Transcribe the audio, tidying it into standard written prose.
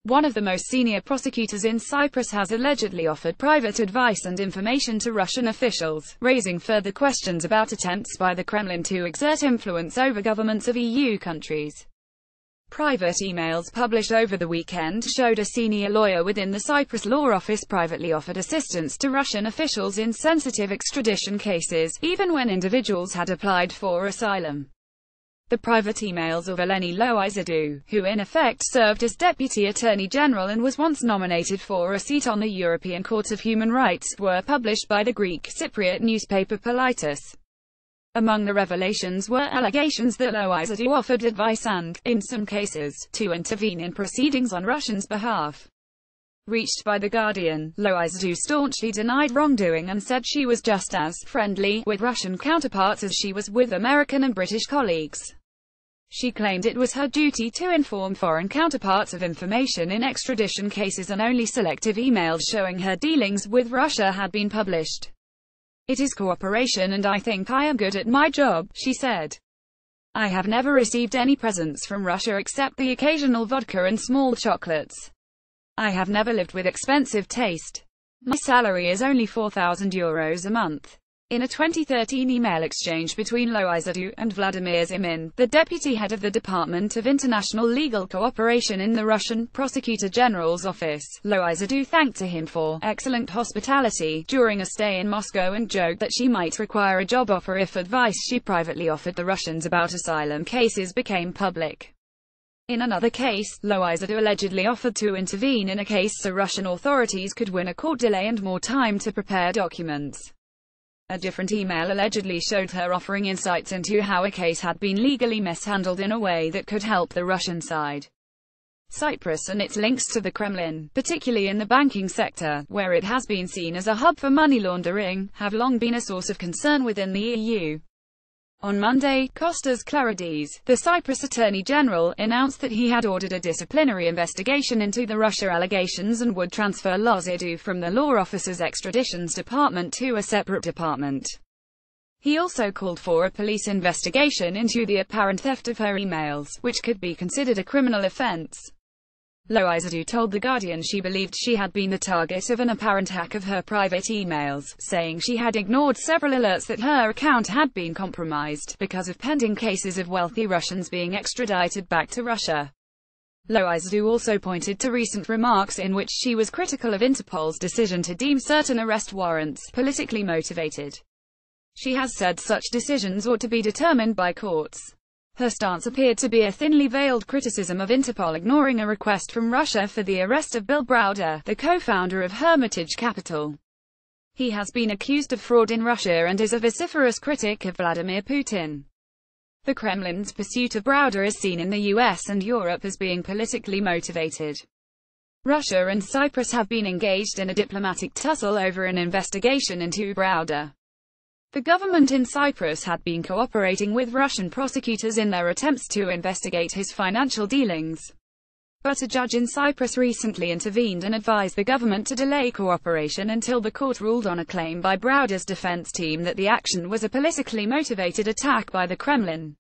One of the most senior prosecutors in Cyprus has allegedly offered private advice and information to Russian officials, raising further questions about attempts by the Kremlin to exert influence over governments of EU countries. Private emails published over the weekend showed a senior lawyer within the Cyprus law office privately offered assistance to Russian officials in sensitive extradition cases, even when individuals had applied for asylum. The private emails of Eleni Loizadou, who in effect served as Deputy Attorney General and was once nominated for a seat on the European Court of Human Rights, were published by the Greek Cypriot newspaper Politis. Among the revelations were allegations that Loizadou offered advice and, in some cases, to intervene in proceedings on Russians' behalf. Reached by The Guardian, Loizadou staunchly denied wrongdoing and said she was just as friendly with Russian counterparts as she was with American and British colleagues. She claimed it was her duty to inform foreign counterparts of information in extradition cases, and only selective emails showing her dealings with Russia had been published. "It is cooperation and I think I am good at my job," she said. "I have never received any presents from Russia except the occasional vodka and small chocolates. I have never lived with expensive taste. My salary is only €4,000 a month." In a 2013 email exchange between Loizadou and Vladimir Zimin, the deputy head of the Department of International Legal Cooperation in the Russian Prosecutor General's office, Loizadou thanked him for excellent hospitality during a stay in Moscow and joked that she might require a job offer if advice she privately offered the Russians about asylum cases became public. In another case, Loizadou allegedly offered to intervene in a case so Russian authorities could win a court delay and more time to prepare documents. A different email allegedly showed her offering insights into how a case had been legally mishandled in a way that could help the Russian side. Cyprus and its links to the Kremlin, particularly in the banking sector, where it has been seen as a hub for money laundering, have long been a source of concern within the EU. On Monday, Kostas Claridis, the Cyprus Attorney General, announced that he had ordered a disciplinary investigation into the Russia allegations and would transfer Loizadou from the law office's extraditions department to a separate department. He also called for a police investigation into the apparent theft of her emails, which could be considered a criminal offense. Loizadou told The Guardian she believed she had been the target of an apparent hack of her private emails, saying she had ignored several alerts that her account had been compromised, because of pending cases of wealthy Russians being extradited back to Russia. Loizadou also pointed to recent remarks in which she was critical of Interpol's decision to deem certain arrest warrants politically motivated. She has said such decisions ought to be determined by courts. Her stance appeared to be a thinly veiled criticism of Interpol ignoring a request from Russia for the arrest of Bill Browder, the co-founder of Hermitage Capital. He has been accused of fraud in Russia and is a vociferous critic of Vladimir Putin. The Kremlin's pursuit of Browder is seen in the US and Europe as being politically motivated. Russia and Cyprus have been engaged in a diplomatic tussle over an investigation into Browder. The government in Cyprus had been cooperating with Russian prosecutors in their attempts to investigate his financial dealings. But a judge in Cyprus recently intervened and advised the government to delay cooperation until the court ruled on a claim by Browder's defense team that the action was a politically motivated attack by the Kremlin.